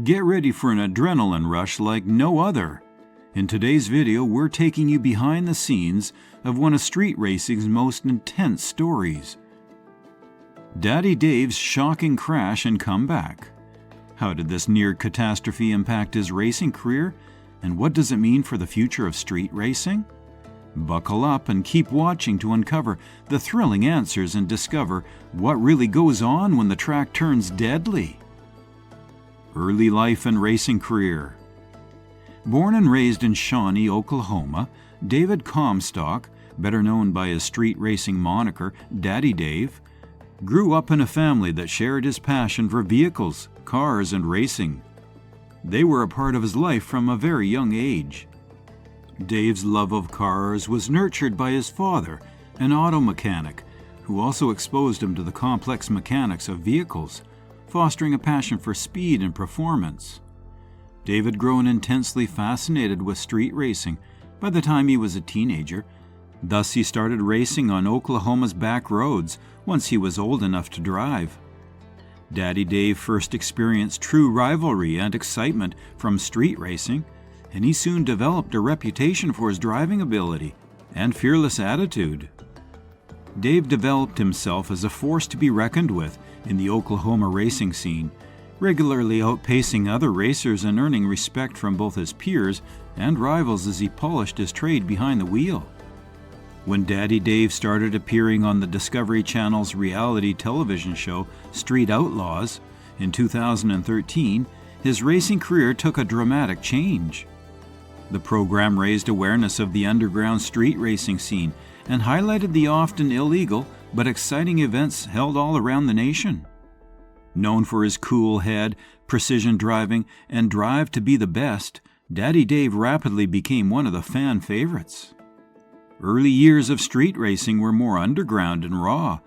Get ready for an adrenaline rush like no other. In today's video, we're taking you behind the scenes of one of street racing's most intense stories. Daddy Dave's shocking crash and comeback. How did this near catastrophe impact his racing career, and what does it mean for the future of street racing? Buckle up and keep watching to uncover the thrilling answers and discover what really goes on when the track turns deadly. Early life and racing career. Born and raised in Shawnee, Oklahoma, David Comstock, better known by his street racing moniker Daddy Dave, grew up in a family that shared his passion for vehicles, cars, and racing. They were a part of his life from a very young age. Dave's love of cars was nurtured by his father, an auto mechanic, who also exposed him to the complex mechanics of vehicles, fostering a passion for speed and performance. Dave had grown intensely fascinated with street racing by the time he was a teenager. Thus, he started racing on Oklahoma's back roads once he was old enough to drive. Daddy Dave first experienced true rivalry and excitement from street racing, and he soon developed a reputation for his driving ability and fearless attitude. Dave developed himself as a force to be reckoned with in the Oklahoma racing scene, regularly outpacing other racers and earning respect from both his peers and rivals as he polished his trade behind the wheel. When Daddy Dave started appearing on the Discovery Channel's reality television show Street Outlaws in 2013, his racing career took a dramatic change. The program raised awareness of the underground street racing scene and highlighted the often illegal but exciting events held all around the nation. Known for his cool head, precision driving, and drive to be the best, Daddy Dave rapidly became one of the fan favorites. Early years of street racing were more underground and raw,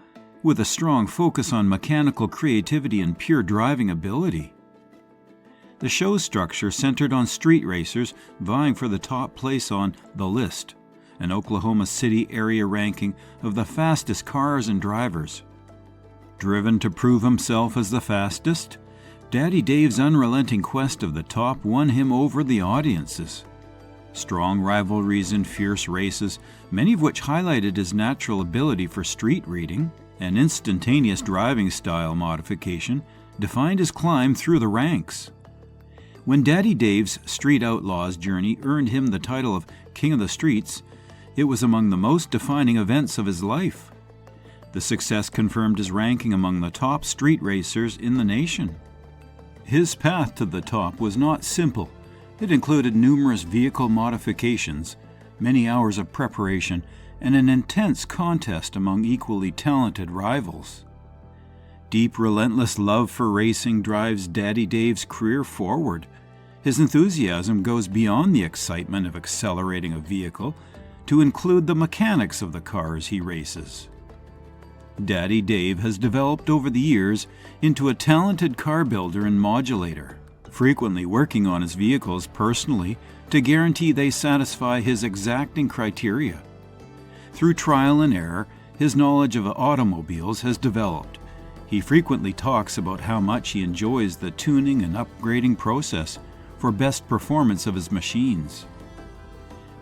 with a strong focus on mechanical creativity and pure driving ability. The show's structure centered on street racers vying for the top place on The List, an Oklahoma City area ranking of the fastest cars and drivers. Driven to prove himself as the fastest, Daddy Dave's unrelenting quest of the top won him over the audiences. Strong rivalries and fierce races, many of which highlighted his natural ability for street reading and instantaneous driving style modification, defined his climb through the ranks. When Daddy Dave's Street Outlaws journey earned him the title of King of the Streets, it was among the most defining events of his life. The success confirmed his ranking among the top street racers in the nation. His path to the top was not simple. It included numerous vehicle modifications, many hours of preparation, and an intense contest among equally talented rivals. Deep, relentless love for racing drives Daddy Dave's career forward. His enthusiasm goes beyond the excitement of accelerating a vehicle to include the mechanics of the cars he races. Daddy Dave has developed over the years into a talented car builder and modulator, frequently working on his vehicles personally to guarantee they satisfy his exacting criteria. Through trial and error, his knowledge of automobiles has developed. He frequently talks about how much he enjoys the tuning and upgrading process for best performance of his machines.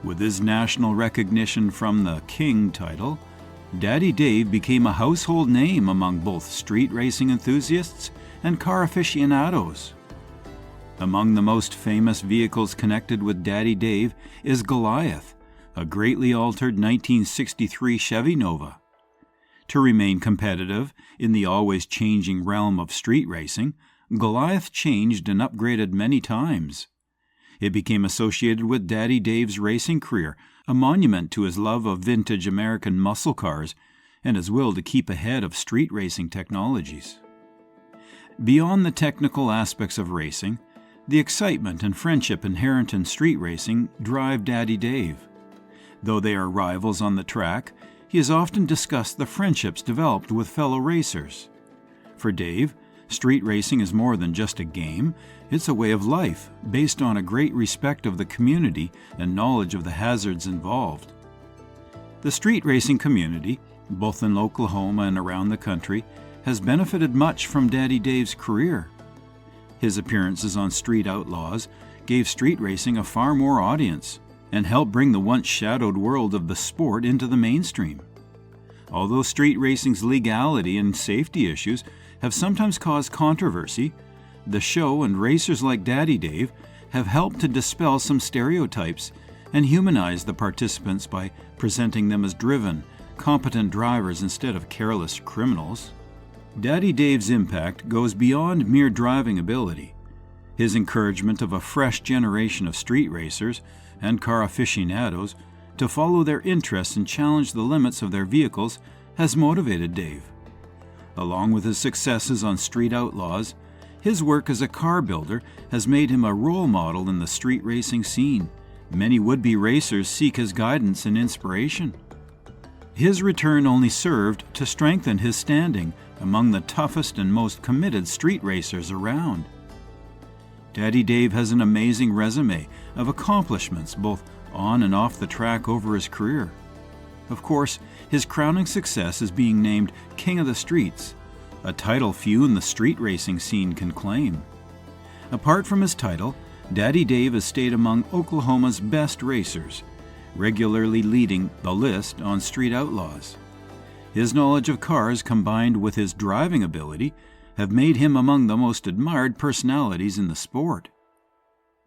With his national recognition from the King title, Daddy Dave became a household name among both street racing enthusiasts and car aficionados. Among the most famous vehicles connected with Daddy Dave is Goliath, a greatly altered 1963 Chevy Nova. To remain competitive in the always changing realm of street racing, Goliath changed and upgraded many times. It became associated with Daddy Dave's racing career, a monument to his love of vintage American muscle cars and his will to keep ahead of street racing technologies. Beyond the technical aspects of racing, the excitement and friendship inherent in street racing drive Daddy Dave. Though they are rivals on the track, he has often discussed the friendships developed with fellow racers. For Dave, street racing is more than just a game, it's a way of life based on a great respect of the community and knowledge of the hazards involved. The street racing community, both in Oklahoma and around the country, has benefited much from Daddy Dave's career. His appearances on Street Outlaws gave street racing a far more audience and helped bring the once shadowed world of the sport into the mainstream. Although street racing's legality and safety issues have sometimes caused controversy, the show and racers like Daddy Dave have helped to dispel some stereotypes and humanize the participants by presenting them as driven, competent drivers instead of careless criminals. Daddy Dave's impact goes beyond mere driving ability. His encouragement of a fresh generation of street racers and car aficionados to follow their interests and challenge the limits of their vehicles has motivated Dave. Along with his successes on Street Outlaws, his work as a car builder has made him a role model in the street racing scene. Many would-be racers seek his guidance and inspiration. His return only served to strengthen his standing among the toughest and most committed street racers around. Daddy Dave has an amazing resume of accomplishments both on and off the track over his career. Of course, his crowning success is being named King of the Streets, a title few in the street racing scene can claim. Apart from his title, Daddy Dave has stayed among Oklahoma's best racers, regularly leading the list on Street Outlaws. His knowledge of cars combined with his driving ability have made him among the most admired personalities in the sport.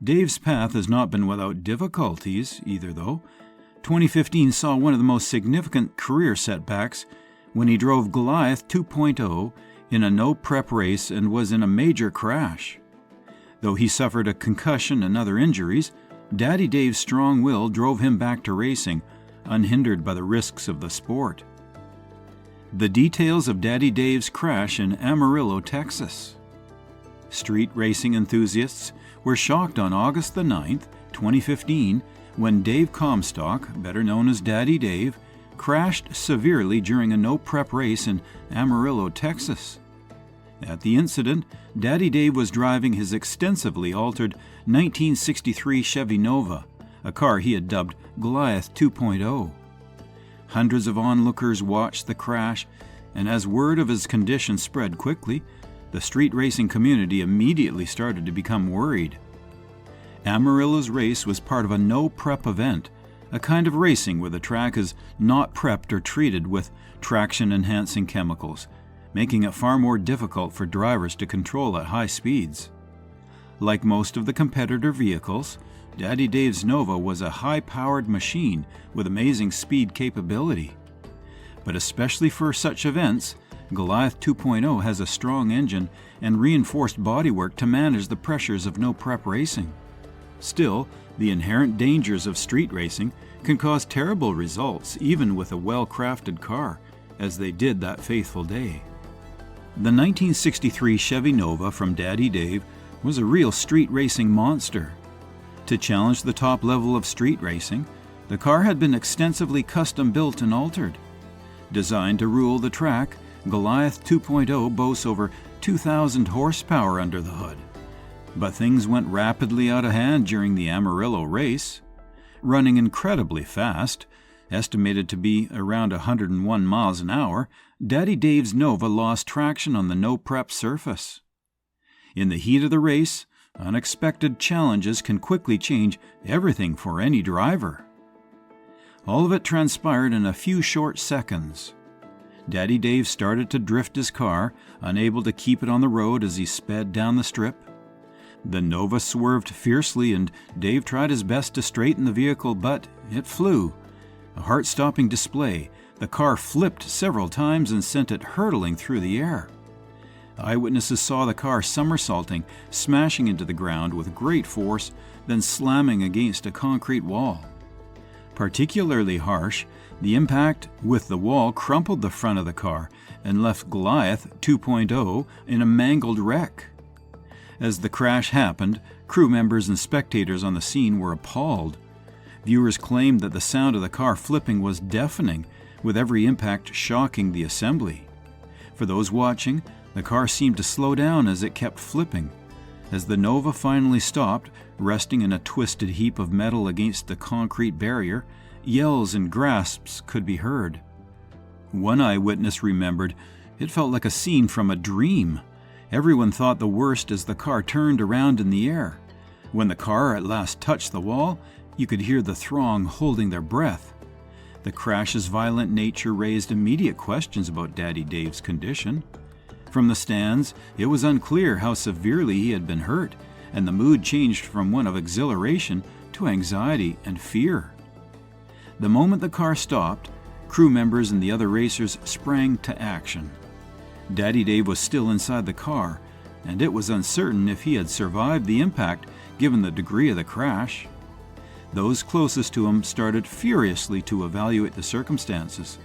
Dave's path has not been without difficulties either, though. 2015 saw one of the most significant career setbacks when he drove Goliath 2.0 in a no-prep race and was in a major crash. Though he suffered a concussion and other injuries, Daddy Dave's strong will drove him back to racing, unhindered by the risks of the sport. The details of Daddy Dave's crash in Amarillo, Texas. Street racing enthusiasts were shocked on August the 9th, 2015, when Dave Comstock, better known as Daddy Dave, crashed severely during a no-prep race in Amarillo, Texas. At the incident, Daddy Dave was driving his extensively altered 1963 Chevy Nova, a car he had dubbed Goliath 2.0. Hundreds of onlookers watched the crash, and as word of his condition spread quickly, the street racing community immediately started to become worried. Amarillo's race was part of a no-prep event, a kind of racing where the track is not prepped or treated with traction-enhancing chemicals, making it far more difficult for drivers to control at high speeds. Like most of the competitor vehicles, Daddy Dave's Nova was a high-powered machine with amazing speed capability. But especially for such events, Goliath 2.0 has a strong engine and reinforced bodywork to manage the pressures of no-prep racing. Still, the inherent dangers of street racing can cause terrible results even with a well-crafted car, as they did that faithful day. The 1963 Chevy Nova from Daddy Dave was a real street racing monster. To challenge the top level of street racing, the car had been extensively custom-built and altered. Designed to rule the track, Goliath 2.0 boasts over 2,000 horsepower under the hood. But things went rapidly out of hand during the Amarillo race. Running incredibly fast, estimated to be around 101 miles an hour, Daddy Dave's Nova lost traction on the no-prep surface. In the heat of the race, unexpected challenges can quickly change everything for any driver. All of it transpired in a few short seconds. Daddy Dave started to drift his car, unable to keep it on the road as he sped down the strip. The Nova swerved fiercely and Dave tried his best to straighten the vehicle, but it flew. A heart-stopping display, the car flipped several times and sent it hurtling through the air. Eyewitnesses saw the car somersaulting, smashing into the ground with great force, then slamming against a concrete wall. Particularly harsh, the impact with the wall crumpled the front of the car and left Goliath 2.0 in a mangled wreck. As the crash happened, crew members and spectators on the scene were appalled. Viewers claimed that the sound of the car flipping was deafening, with every impact shocking the assembly. For those watching, the car seemed to slow down as it kept flipping. As the Nova finally stopped, resting in a twisted heap of metal against the concrete barrier, yells and grasps could be heard. One eyewitness remembered, "It felt like a scene from a dream. Everyone thought the worst as the car turned around in the air. When the car at last touched the wall, you could hear the throng holding their breath. The crash's violent nature raised immediate questions about Daddy Dave's condition. From the stands, it was unclear how severely he had been hurt, and the mood changed from one of exhilaration to anxiety and fear. The moment the car stopped, crew members and the other racers sprang to action. Daddy Dave was still inside the car, and it was uncertain if he had survived the impact given the degree of the crash. Those closest to him started furiously to evaluate the circumstances.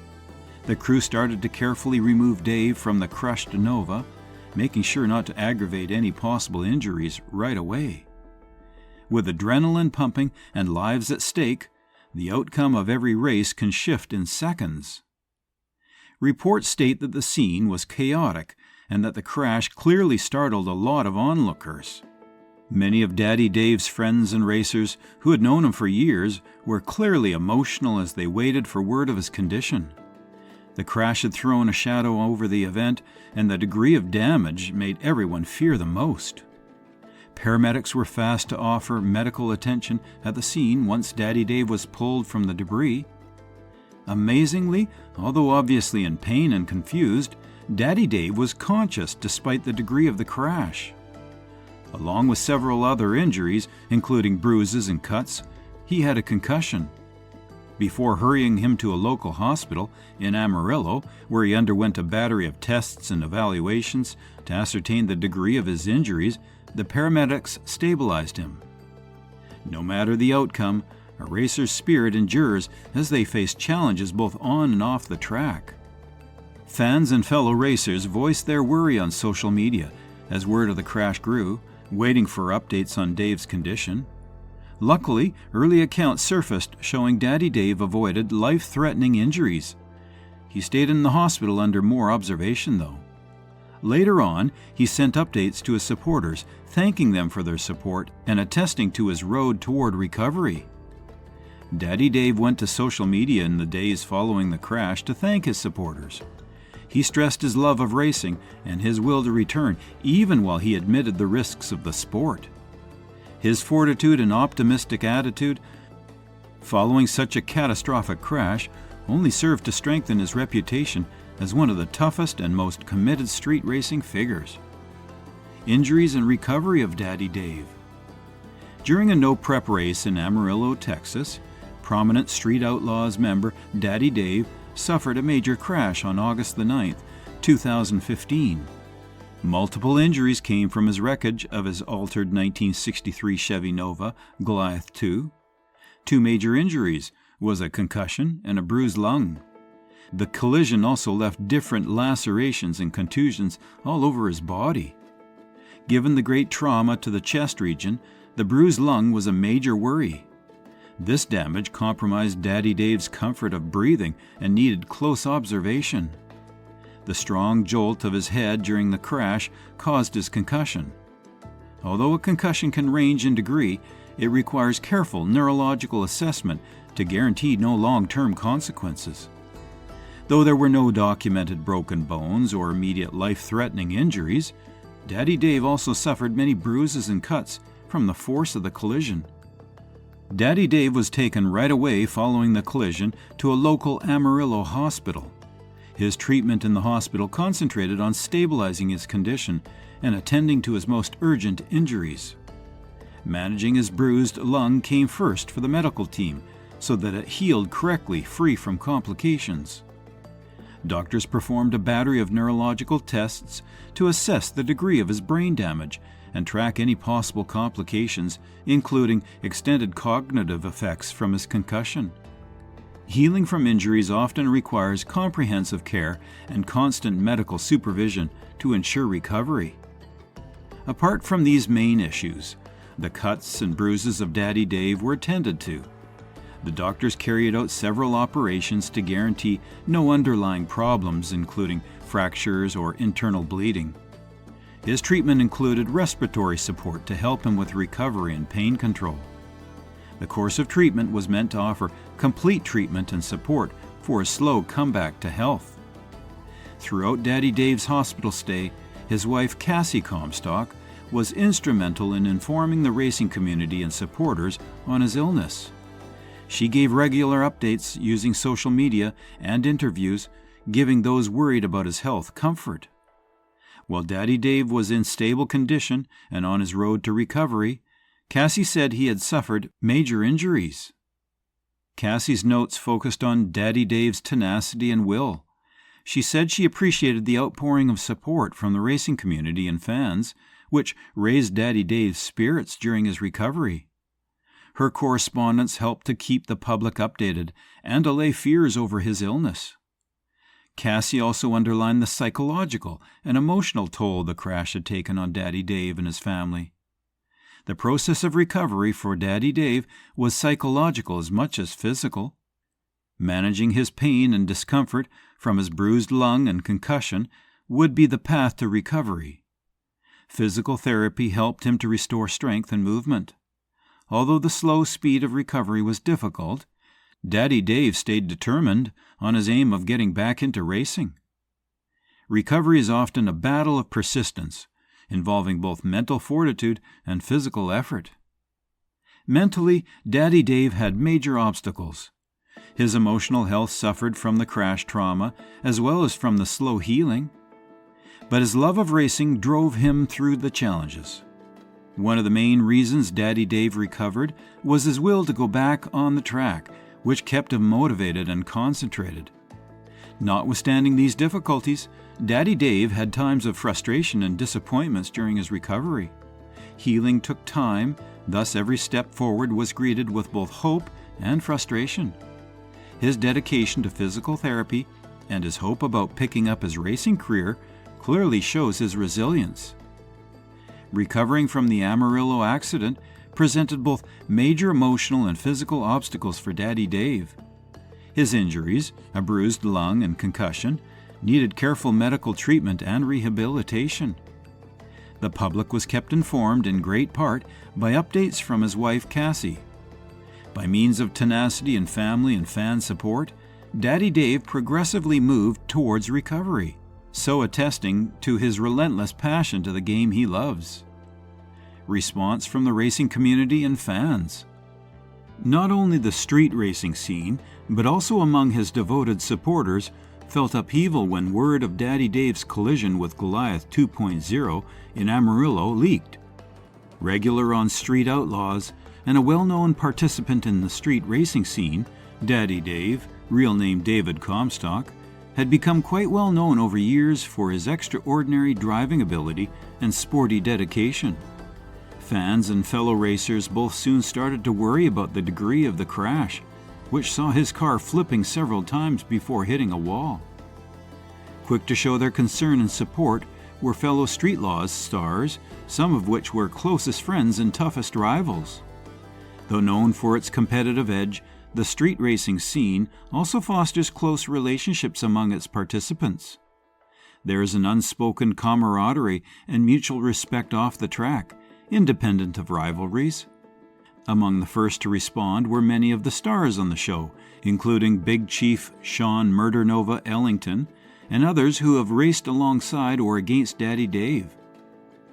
The crew started to carefully remove Dave from the crushed Nova, making sure not to aggravate any possible injuries right away. With adrenaline pumping and lives at stake, the outcome of every race can shift in seconds. Reports state that the scene was chaotic and that the crash clearly startled a lot of onlookers. Many of Daddy Dave's friends and racers, who had known him for years, were clearly emotional as they waited for word of his condition. The crash had thrown a shadow over the event, and the degree of damage made everyone fear the most. Paramedics were fast to offer medical attention at the scene once Daddy Dave was pulled from the debris. Amazingly, although obviously in pain and confused, Daddy Dave was conscious despite the degree of the crash. Along with several other injuries, including bruises and cuts, he had a concussion. Before hurrying him to a local hospital in Amarillo, where he underwent a battery of tests and evaluations to ascertain the degree of his injuries, the paramedics stabilized him. No matter the outcome, a racer's spirit endures as they face challenges both on and off the track. Fans and fellow racers voiced their worry on social media as word of the crash grew, waiting for updates on Dave's condition. Luckily, early accounts surfaced showing Daddy Dave avoided life-threatening injuries. He stayed in the hospital under more observation, though. Later on, he sent updates to his supporters, thanking them for their support and attesting to his road toward recovery. Daddy Dave went to social media in the days following the crash to thank his supporters. He stressed his love of racing and his will to return, even while he admitted the risks of the sport. His fortitude and optimistic attitude following such a catastrophic crash only served to strengthen his reputation as one of the toughest and most committed street racing figures. Injuries and recovery of Daddy Dave. During a no-prep race in Amarillo, Texas, prominent Street Outlaws member Daddy Dave suffered a major crash on August the 9th, 2015. Multiple injuries came from his wreckage of his altered 1963 Chevy Nova Goliath II. Two major injuries was a concussion and a bruised lung. The collision also left different lacerations and contusions all over his body. Given the great trauma to the chest region, the bruised lung was a major worry. This damage compromised Daddy Dave's comfort of breathing and needed close observation. The strong jolt of his head during the crash caused his concussion. Although a concussion can range in degree, it requires careful neurological assessment to guarantee no long-term consequences. Though there were no documented broken bones or immediate life-threatening injuries, Daddy Dave also suffered many bruises and cuts from the force of the collision. Daddy Dave was taken right away following the collision to a local Amarillo hospital. His treatment in the hospital concentrated on stabilizing his condition and attending to his most urgent injuries. Managing his bruised lung came first for the medical team so that it healed correctly, free from complications. Doctors performed a battery of neurological tests to assess the degree of his brain damage and track any possible complications, including extended cognitive effects from his concussion. Healing from injuries often requires comprehensive care and constant medical supervision to ensure recovery. Apart from these main issues, the cuts and bruises of Daddy Dave were attended to. The doctors carried out several operations to guarantee no underlying problems, including fractures or internal bleeding. His treatment included respiratory support to help him with recovery and pain control. The course of treatment was meant to offer complete treatment and support for a slow comeback to health. Throughout Daddy Dave's hospital stay, his wife Cassie Comstock was instrumental in informing the racing community and supporters on his illness. She gave regular updates using social media and interviews, giving those worried about his health comfort. While Daddy Dave was in stable condition and on his road to recovery, Cassie said he had suffered major injuries. Cassie's notes focused on Daddy Dave's tenacity and will. She said she appreciated the outpouring of support from the racing community and fans, which raised Daddy Dave's spirits during his recovery. Her correspondence helped to keep the public updated and allay fears over his illness. Cassie also underlined the psychological and emotional toll the crash had taken on Daddy Dave and his family. The process of recovery for Daddy Dave was psychological as much as physical. Managing his pain and discomfort from his bruised lung and concussion would be the path to recovery. Physical therapy helped him to restore strength and movement. Although the slow speed of recovery was difficult, Daddy Dave stayed determined on his aim of getting back into racing. Recovery is often a battle of persistence, involving both mental fortitude and physical effort. Mentally, Daddy Dave had major obstacles. His emotional health suffered from the crash trauma as well as from the slow healing. But his love of racing drove him through the challenges. One of the main reasons Daddy Dave recovered was his will to go back on the track, which kept him motivated and concentrated. Notwithstanding these difficulties, Daddy Dave had times of frustration and disappointments during his recovery. Healing took time, thus every step forward was greeted with both hope and frustration. His dedication to physical therapy and his hope about picking up his racing career clearly shows his resilience. Recovering from the Amarillo accident presented both major emotional and physical obstacles for Daddy Dave. His injuries, a bruised lung and concussion, needed careful medical treatment and rehabilitation. The public was kept informed in great part by updates from his wife Cassie. By means of tenacity and family and fan support, Daddy Dave progressively moved towards recovery, so attesting to his relentless passion to the game he loves. Response from the racing community and fans. Not only the street racing scene, but also among his devoted supporters, felt upheaval when word of Daddy Dave's collision with Goliath 2.0 in Amarillo leaked. Regular on Street Outlaws and a well-known participant in the street racing scene, Daddy Dave, real name David Comstock, had become quite well known over years for his extraordinary driving ability and sporty dedication. Fans and fellow racers both soon started to worry about the degree of the crash, which saw his car flipping several times before hitting a wall. Quick to show their concern and support were fellow Outlaws stars, some of which were closest friends and toughest rivals. Though known for its competitive edge, the street racing scene also fosters close relationships among its participants. There is an unspoken camaraderie and mutual respect off the track, independent of rivalries. Among the first to respond were many of the stars on the show, including Big Chief Sean Murder Nova Ellington and others who have raced alongside or against Daddy Dave.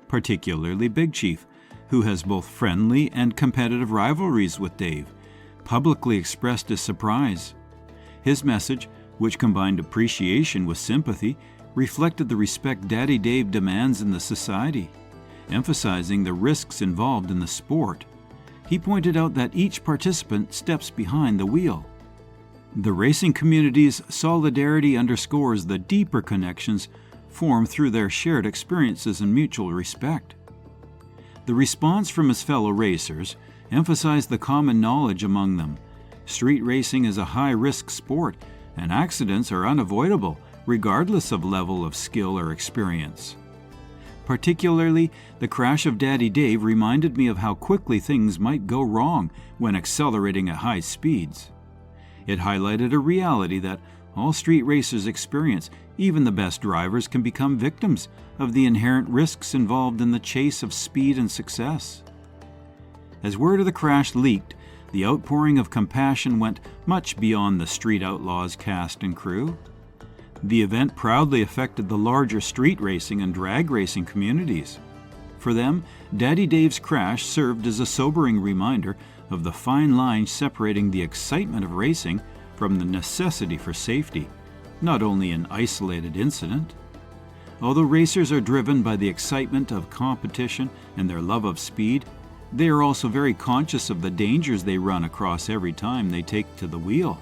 Particularly Big Chief, who has both friendly and competitive rivalries with Dave, publicly expressed his surprise. His message, which combined appreciation with sympathy, reflected the respect Daddy Dave demands in the society, emphasizing the risks involved in the sport. He pointed out that each participant steps behind the wheel. The racing community's solidarity underscores the deeper connections formed through their shared experiences and mutual respect. The response from his fellow racers emphasized the common knowledge among them. Street racing is a high-risk sport, and accidents are unavoidable regardless of level of skill or experience. Particularly, the crash of Daddy Dave reminded me of how quickly things might go wrong when accelerating at high speeds. It highlighted a reality that all street racers experience. Even the best drivers can become victims of the inherent risks involved in the chase of speed and success. As word of the crash leaked, the outpouring of compassion went much beyond the Street Outlaws cast and crew. The event proudly affected the larger street racing and drag racing communities. For them, Daddy Dave's crash served as a sobering reminder of the fine line separating the excitement of racing from the necessity for safety, not only an isolated incident. Although racers are driven by the excitement of competition and their love of speed, they are also very conscious of the dangers they run across every time they take to the wheel.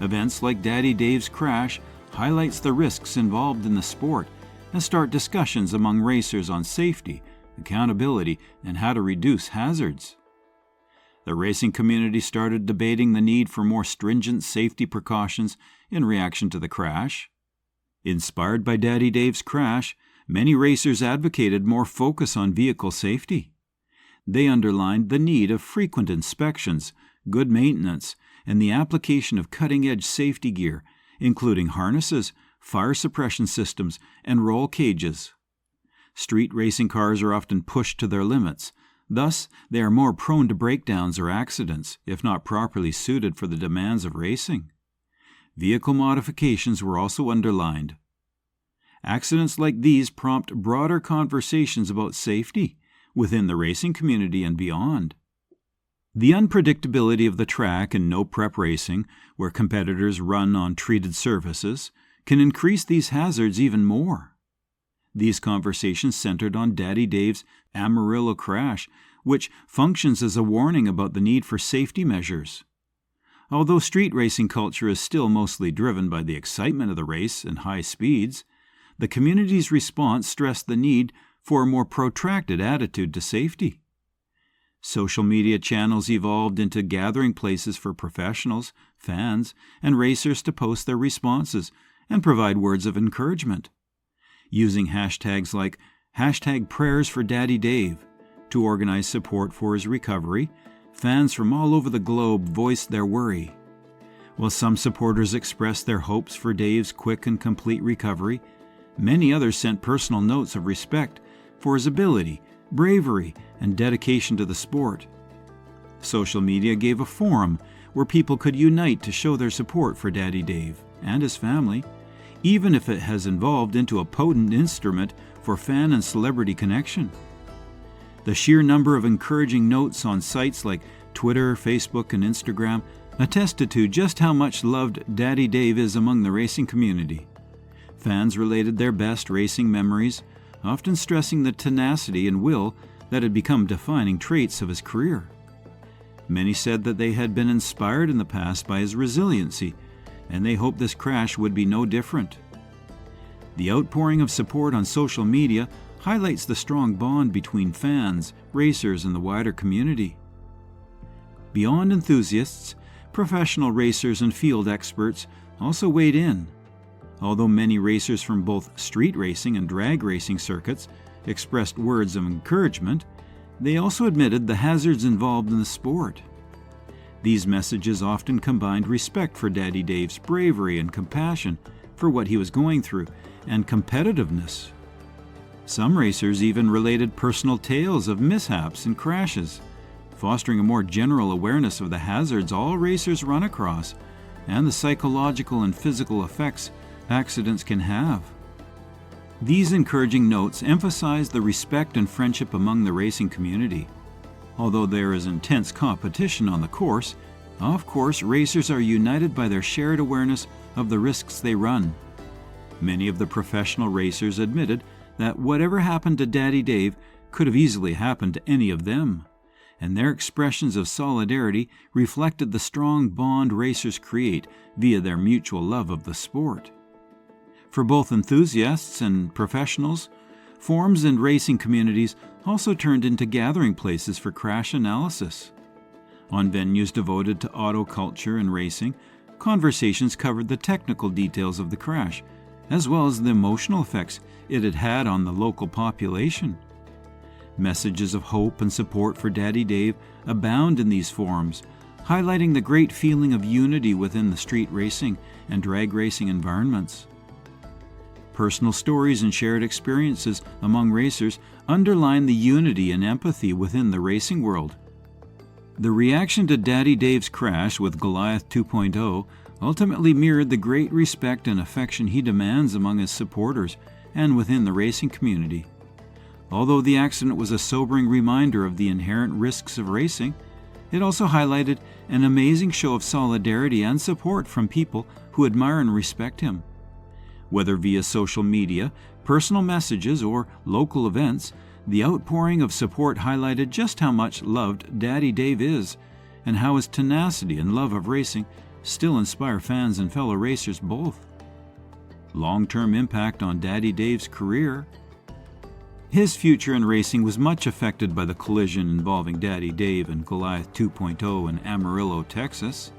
Events like Daddy Dave's crash highlights the risks involved in the sport and start discussions among racers on safety, accountability, and how to reduce hazards. The racing community started debating the need for more stringent safety precautions in reaction to the crash. Inspired by Daddy Dave's crash, many racers advocated more focus on vehicle safety. They underlined the need of frequent inspections, good maintenance, and the application of cutting-edge safety gear, including harnesses, fire suppression systems, and roll cages. Street racing cars are often pushed to their limits. Thus, they are more prone to breakdowns or accidents, if not properly suited for the demands of racing. Vehicle modifications were also underlined. Accidents like these prompt broader conversations about safety within the racing community and beyond. The unpredictability of the track in no-prep racing, where competitors run on treated surfaces, can increase these hazards even more. These conversations centered on Daddy Dave's Amarillo crash, which functions as a warning about the need for safety measures. Although street racing culture is still mostly driven by the excitement of the race and high speeds, the community's response stressed the need for a more protracted attitude to safety. Social media channels evolved into gathering places for professionals, fans, and racers to post their responses and provide words of encouragement. Using hashtags like #PrayersForDaddyDave to organize support for his recovery, fans from all over the globe voiced their worry. While some supporters expressed their hopes for Dave's quick and complete recovery, many others sent personal notes of respect for his ability, bravery, and dedication to the sport. Social media gave a forum where people could unite to show their support for Daddy Dave and his family, even if it has evolved into a potent instrument for fan and celebrity connection. The sheer number of encouraging notes on sites like Twitter, Facebook, and Instagram attested to just how much loved Daddy Dave is among the racing community. Fans related their best racing memories, often stressing the tenacity and will that had become defining traits of his career. Many said that they had been inspired in the past by his resiliency, and they hoped this crash would be no different. The outpouring of support on social media highlights the strong bond between fans, racers, and the wider community. Beyond enthusiasts, professional racers and field experts also weighed in. Although many racers from both street racing and drag racing circuits expressed words of encouragement, they also admitted the hazards involved in the sport. These messages often combined respect for Daddy Dave's bravery and compassion for what he was going through, and competitiveness. Some racers even related personal tales of mishaps and crashes, fostering a more general awareness of the hazards all racers run across and the psychological and physical effects accidents can have. These encouraging notes emphasize the respect and friendship among the racing community. Although there is intense competition on the course, off-course racers are united by their shared awareness of the risks they run. Many of the professional racers admitted that whatever happened to Daddy Dave could have easily happened to any of them, and their expressions of solidarity reflected the strong bond racers create via their mutual love of the sport. For both enthusiasts and professionals, forums and racing communities also turned into gathering places for crash analysis. On venues devoted to auto culture and racing, conversations covered the technical details of the crash, as well as the emotional effects it had had on the local population. Messages of hope and support for Daddy Dave abound in these forums, highlighting the great feeling of unity within the street racing and drag racing environments. Personal stories and shared experiences among racers underline the unity and empathy within the racing world. The reaction to Daddy Dave's crash with Goliath 2.0 ultimately mirrored the great respect and affection he demands among his supporters and within the racing community. Although the accident was a sobering reminder of the inherent risks of racing, it also highlighted an amazing show of solidarity and support from people who admire and respect him. Whether via social media, personal messages, or local events, the outpouring of support highlighted just how much loved Daddy Dave is, and how his tenacity and love of racing still inspire fans and fellow racers both. Long-term impact on Daddy Dave's career. His future in racing was much affected by the collision involving Daddy Dave and Goliath 2.0 in Amarillo, Texas.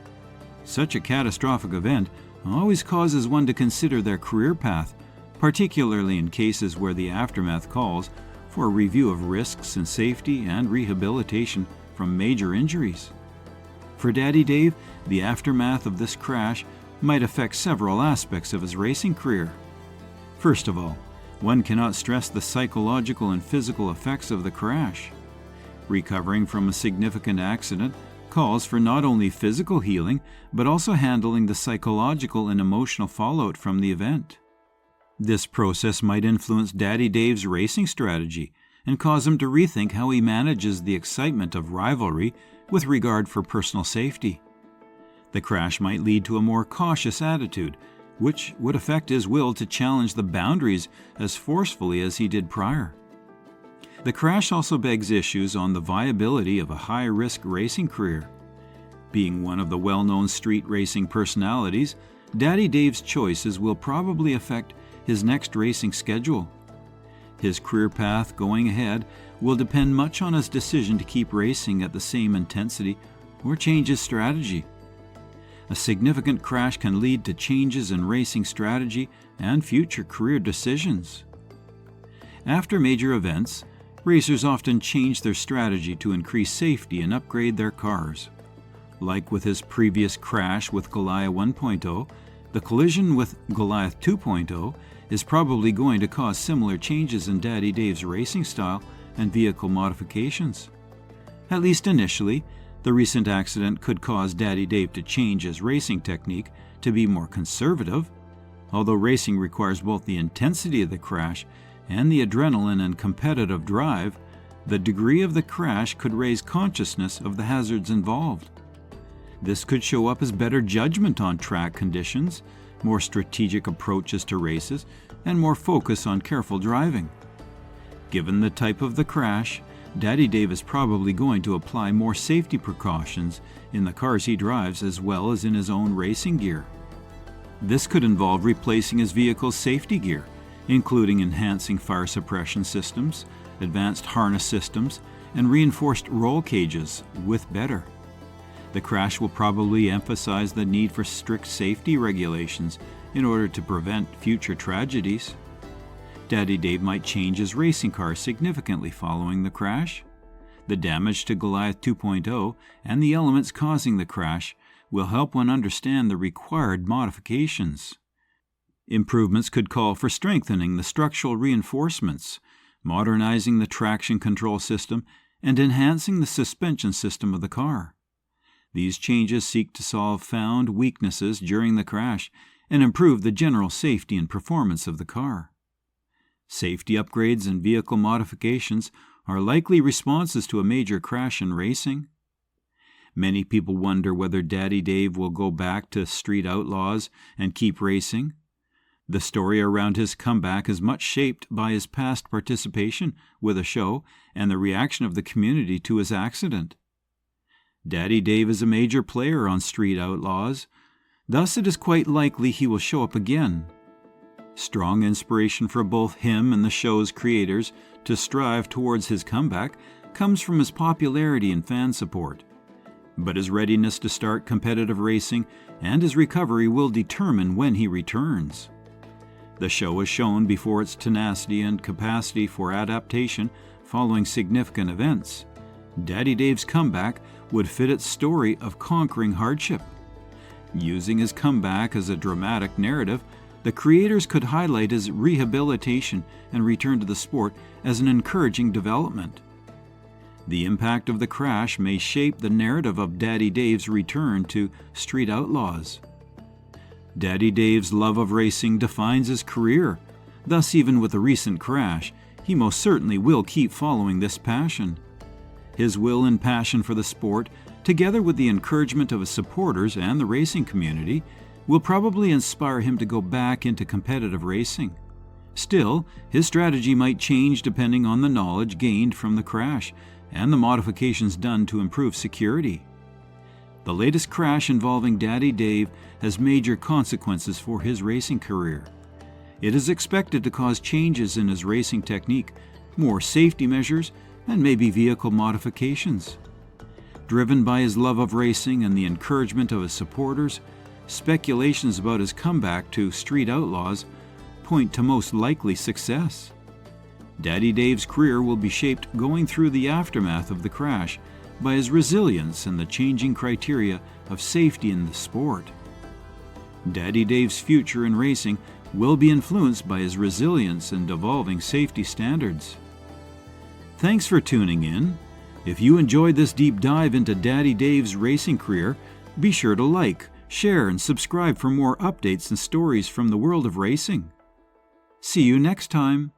Such a catastrophic event always causes one to consider their career path, particularly in cases where the aftermath calls for a review of risks and safety and rehabilitation from major injuries. For Daddy Dave, the aftermath of this crash might affect several aspects of his racing career. First of all, one cannot stress the psychological and physical effects of the crash. Recovering from a significant accident calls for not only physical healing, but also handling the psychological and emotional fallout from the event. This process might influence Daddy Dave's racing strategy and cause him to rethink how he manages the excitement of rivalry with regard for personal safety. The crash might lead to a more cautious attitude, which would affect his will to challenge the boundaries as forcefully as he did prior. The crash also begs issues on the viability of a high-risk racing career. Being one of the well-known street racing personalities, Daddy Dave's choices will probably affect his next racing schedule. His career path going ahead will depend much on his decision to keep racing at the same intensity or change his strategy. A significant crash can lead to changes in racing strategy and future career decisions. After major events, racers often change their strategy to increase safety and upgrade their cars. Like with his previous crash with Goliath 1.0, the collision with Goliath 2.0 is probably going to cause similar changes in Daddy Dave's racing style and vehicle modifications. At least initially, the recent accident could cause Daddy Dave to change his racing technique to be more conservative. Although racing requires both the intensity of the crash and the adrenaline and competitive drive, the degree of the crash could raise consciousness of the hazards involved. This could show up as better judgment on track conditions, more strategic approaches to races, and more focus on careful driving. Given the type of the crash, Daddy Dave is probably going to apply more safety precautions in the cars he drives as well as in his own racing gear. This could involve replacing his vehicle's safety gear, including enhancing fire suppression systems, advanced harness systems, and reinforced roll cages with better. The crash will probably emphasize the need for strict safety regulations in order to prevent future tragedies. Daddy Dave might change his racing car significantly following the crash. The damage to Goliath 2.0 and the elements causing the crash will help one understand the required modifications. Improvements could call for strengthening the structural reinforcements, modernizing the traction control system, and enhancing the suspension system of the car. These changes seek to solve found weaknesses during the crash and improve the general safety and performance of the car. Safety upgrades and vehicle modifications are likely responses to a major crash in racing. Many people wonder whether Daddy Dave will go back to Street Outlaws and keep racing. The story around his comeback is much shaped by his past participation with a show and the reaction of the community to his accident. Daddy Dave is a major player on Street Outlaws, thus it is quite likely he will show up again. Strong inspiration for both him and the show's creators to strive towards his comeback comes from his popularity and fan support. But his readiness to start competitive racing and his recovery will determine when he returns. The show has shown before its tenacity and capacity for adaptation following significant events. Daddy Dave's comeback would fit its story of conquering hardship. Using his comeback as a dramatic narrative, the creators could highlight his rehabilitation and return to the sport as an encouraging development. The impact of the crash may shape the narrative of Daddy Dave's return to Street Outlaws. Daddy Dave's love of racing defines his career. Thus, even with a recent crash, he most certainly will keep following this passion. His will and passion for the sport, together with the encouragement of his supporters and the racing community, will probably inspire him to go back into competitive racing. Still, his strategy might change depending on the knowledge gained from the crash and the modifications done to improve security. The latest crash involving Daddy Dave has major consequences for his racing career. It is expected to cause changes in his racing technique, more safety measures, and maybe vehicle modifications. Driven by his love of racing and the encouragement of his supporters, speculations about his comeback to Street Outlaws point to most likely success. Daddy Dave's career will be shaped going through the aftermath of the crash by his resilience and the changing criteria of safety in the sport. Daddy Dave's future in racing will be influenced by his resilience and evolving safety standards. Thanks for tuning in. If you enjoyed this deep dive into Daddy Dave's racing career, be sure to like, share, and subscribe for more updates and stories from the world of racing. See you next time.